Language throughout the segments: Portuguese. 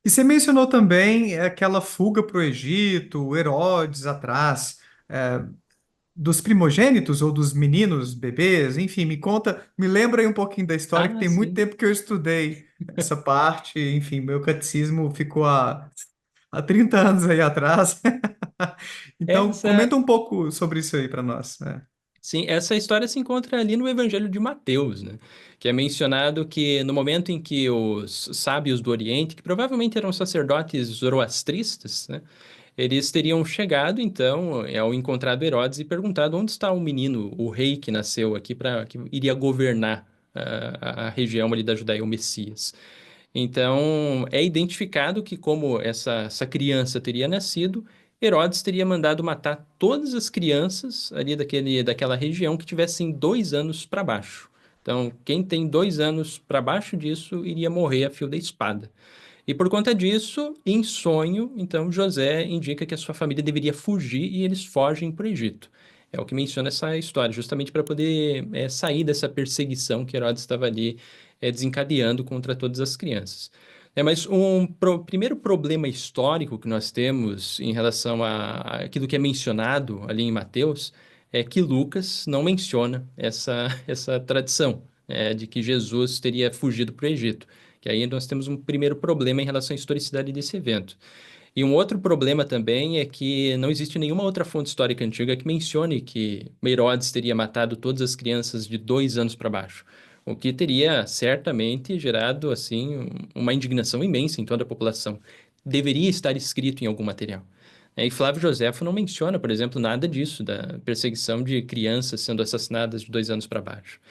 E você mencionou também aquela fuga para o Egito, o Herodes atrás, dos primogênitos ou dos meninos, bebês, enfim, me conta, me lembra aí um pouquinho da história, que Ah, tem muito sim. tempo que eu estudei essa parte, enfim, meu catecismo ficou há 30 anos aí atrás. Então, Essa, comenta um pouco sobre isso aí para nós, né? sim, essa história se encontra ali no Evangelho de Mateus, né? Que é mencionado que no momento em que os sábios do Oriente, que provavelmente eram sacerdotes zoroastristas, né? Eles teriam chegado, então, ao encontrado Herodes e perguntado onde está o menino, o rei que nasceu aqui, que iria governar a região ali da Judéia, o Messias. Então, é identificado que, como essa criança teria nascido, Herodes teria mandado matar todas as crianças ali daquela região que tivessem 2 anos para baixo. Então, quem tem 2 anos para baixo disso iria morrer a fio da espada. E por conta disso, em sonho, então José indica que a sua família deveria fugir e eles fogem para o Egito. É o que menciona essa história, justamente para poder sair dessa perseguição que Herodes estava ali desencadeando contra todas as crianças. Mas primeiro problema histórico que nós temos em relação a aquilo que é mencionado ali em Mateus é que Lucas não menciona essa tradição de que Jesus teria fugido para o Egito. Que aí nós temos um primeiro problema em relação à historicidade desse evento. E um outro problema também é que não existe nenhuma outra fonte histórica antiga que mencione que Herodes teria matado todas as crianças de 2 anos para baixo, o que teria certamente gerado assim uma indignação imensa em toda a população. Deveria estar escrito em algum material. E Flávio Joséfo não menciona, por exemplo, nada disso, da perseguição de crianças sendo assassinadas de 2 anos para baixo.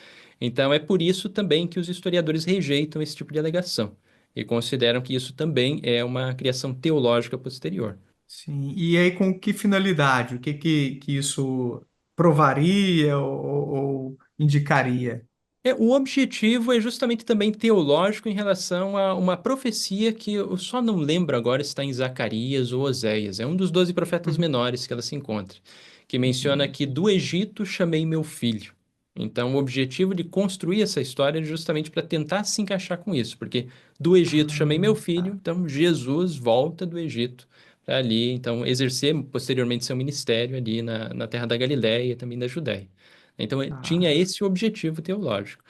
Então, é por isso também que os historiadores rejeitam esse tipo de alegação e consideram que isso também é uma criação teológica posterior. Sim, e aí com que finalidade? O que isso provaria ou indicaria? O objetivo é justamente também teológico em relação a uma profecia que eu só não lembro agora se está em Zacarias ou Oséias. É um dos 12 profetas Uhum. menores que ela se encontra, que menciona Uhum. que do Egito chamei meu filho. Então, o objetivo de construir essa história é justamente para tentar se encaixar com isso, porque do Egito chamei meu Ah, filho, tá. então Jesus volta do Egito para ali, então, exercer posteriormente seu ministério ali na terra da Galiléia e também da Judéia. Então, tinha Ah. esse objetivo teológico.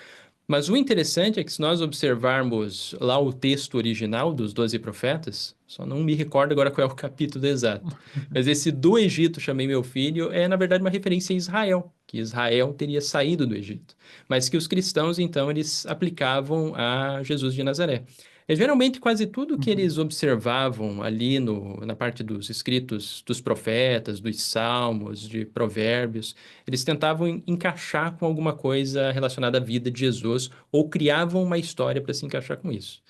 Mas o interessante é que se nós observarmos lá o texto original dos 12 profetas, só não me recordo agora qual é o capítulo exato, mas esse do Egito chamei meu filho é na verdade uma referência a Israel, que Israel teria saído do Egito, mas que os cristãos então eles aplicavam a Jesus de Nazaré. Geralmente quase tudo que Uhum. eles observavam ali na parte dos escritos dos profetas, dos salmos, de provérbios, eles tentavam encaixar com alguma coisa relacionada à vida de Jesus ou criavam uma história para se encaixar com isso.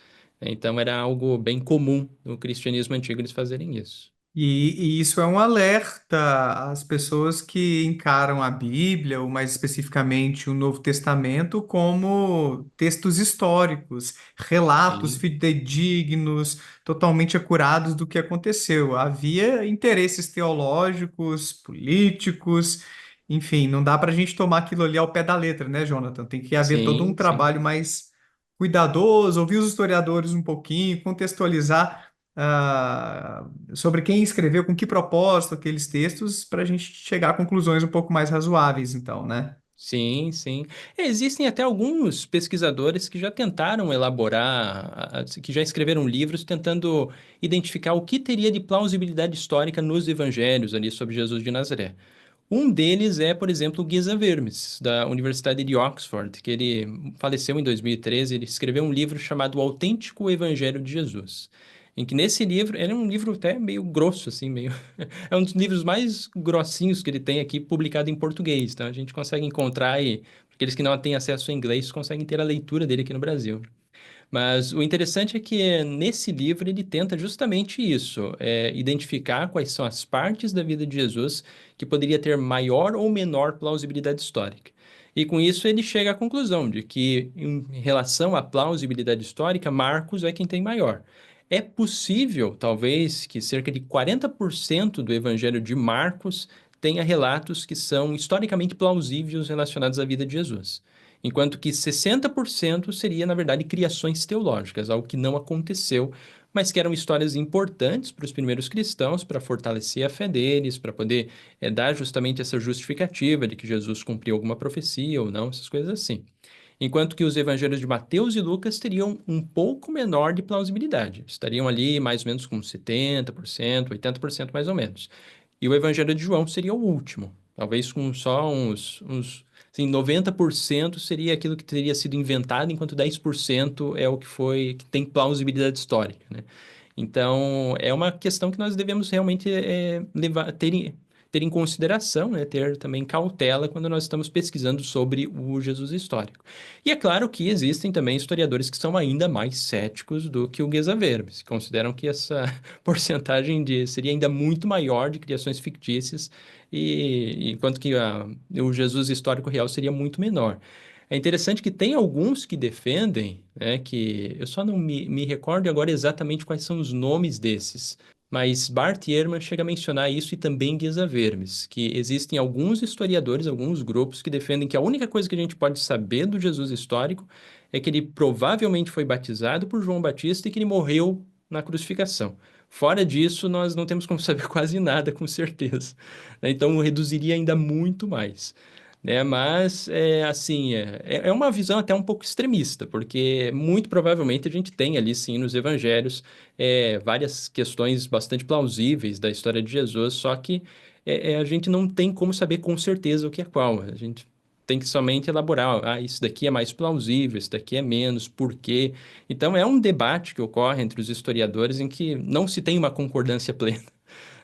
Então era algo bem comum no cristianismo antigo eles fazerem isso. E isso é um alerta às pessoas que encaram a Bíblia, ou mais especificamente o Novo Testamento, como textos históricos, relatos Sim, fidedignos, totalmente acurados do que aconteceu. Havia interesses teológicos, políticos, enfim, não dá para a gente tomar aquilo ali ao pé da letra, né, Jonathan? Tem que haver todo um sim, sim. trabalho mais cuidadoso, ouvir os historiadores um pouquinho, contextualizar sobre quem escreveu, com que propósito aqueles textos, para a gente chegar a conclusões um pouco mais razoáveis, então, né? Sim, sim. Existem até alguns pesquisadores que já tentaram elaborar, que já escreveram livros tentando identificar o que teria de plausibilidade histórica nos evangelhos ali sobre Jesus de Nazaré. Um deles é, por exemplo, o Giza Vermes, da Universidade de Oxford, que ele faleceu em 2013. Ele escreveu um livro chamado O Autêntico Evangelho de Jesus, em que nesse livro, ele é um livro até meio grosso, assim, meio... É um dos livros mais grossinhos que ele tem aqui, publicado em português, então a gente consegue encontrar e aqueles que não têm acesso ao inglês conseguem ter a leitura dele aqui no Brasil. Mas o interessante é que nesse livro ele tenta justamente isso, identificar quais são as partes da vida de Jesus que poderia ter maior ou menor plausibilidade histórica. E com isso ele chega à conclusão de que, em relação à plausibilidade histórica, Marcos é quem tem maior. É possível, talvez, que cerca de 40% do Evangelho de Marcos tenha relatos que são historicamente plausíveis relacionados à vida de Jesus. Enquanto que 60% seria, na verdade, criações teológicas, algo que não aconteceu, mas que eram histórias importantes para os primeiros cristãos, para fortalecer a fé deles, para poder dar justamente essa justificativa de que Jesus cumpriu alguma profecia ou não, essas coisas assim. Enquanto que os evangelhos de Mateus e Lucas teriam um pouco menor de plausibilidade. Estariam ali mais ou menos com 70%, 80% mais ou menos. E o evangelho de João seria o último. Talvez com só assim, 90% seria aquilo que teria sido inventado, enquanto 10% é o que foi, que tem plausibilidade histórica, né? Então, é uma questão que nós devemos realmente ter em consideração, né? Ter também cautela quando nós estamos pesquisando sobre o Jesus histórico. E é claro que existem também historiadores que são ainda mais céticos do que o Geza Vermes, consideram que essa porcentagem seria ainda muito maior de criações fictícias, enquanto que o Jesus histórico real seria muito menor. É interessante que tem alguns que defendem, né, que eu só não me recordo agora exatamente quais são os nomes desses, mas Bart Ehrman chega a mencionar isso e também Geza Vermes, que existem alguns historiadores, alguns grupos que defendem que a única coisa que a gente pode saber do Jesus histórico é que ele provavelmente foi batizado por João Batista e que ele morreu na crucificação. Fora disso, nós não temos como saber quase nada com certeza, né? Então, reduziria ainda muito mais, né? Mas, assim, é uma visão até um pouco extremista, porque muito provavelmente a gente tem ali, sim, nos evangelhos, várias questões bastante plausíveis da história de Jesus, só que a gente não tem como saber com certeza o que é qual. A gente tem que somente elaborar, isso daqui é mais plausível, isso daqui é menos, por quê? Então, é um debate que ocorre entre os historiadores em que não se tem uma concordância plena,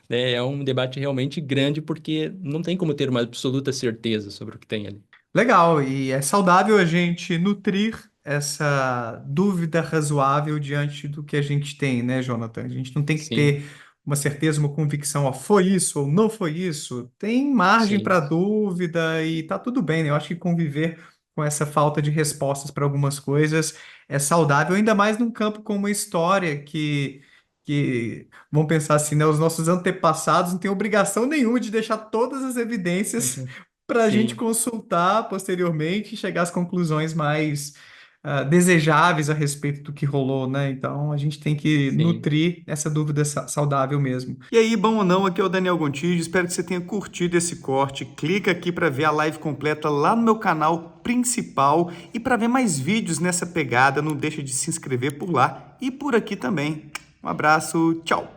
né? É um debate realmente grande porque não tem como ter uma absoluta certeza sobre o que tem ali. Legal, e é saudável a gente nutrir essa dúvida razoável diante do que a gente tem, né, Jonathan? A gente não tem que Sim, ter uma certeza, uma convicção, ó, foi isso ou não foi isso. Tem margem sim. para dúvida e tá tudo bem, né? Eu acho que conviver com essa falta de respostas para algumas coisas é saudável, ainda mais num campo como a história, que vamos pensar assim, né? Os nossos antepassados não têm obrigação nenhuma de deixar todas as evidências Uhum. para a gente Sim, consultar posteriormente e chegar às conclusões mais desejáveis a respeito do que rolou, né? Então a gente tem que sim. nutrir essa dúvida saudável mesmo. E aí, bom ou não, aqui é o Daniel Gontijo, espero que você tenha curtido esse corte. Clica aqui para ver a live completa lá no meu canal principal e para ver mais vídeos nessa pegada, não deixa de se inscrever por lá e por aqui também. Um abraço, tchau!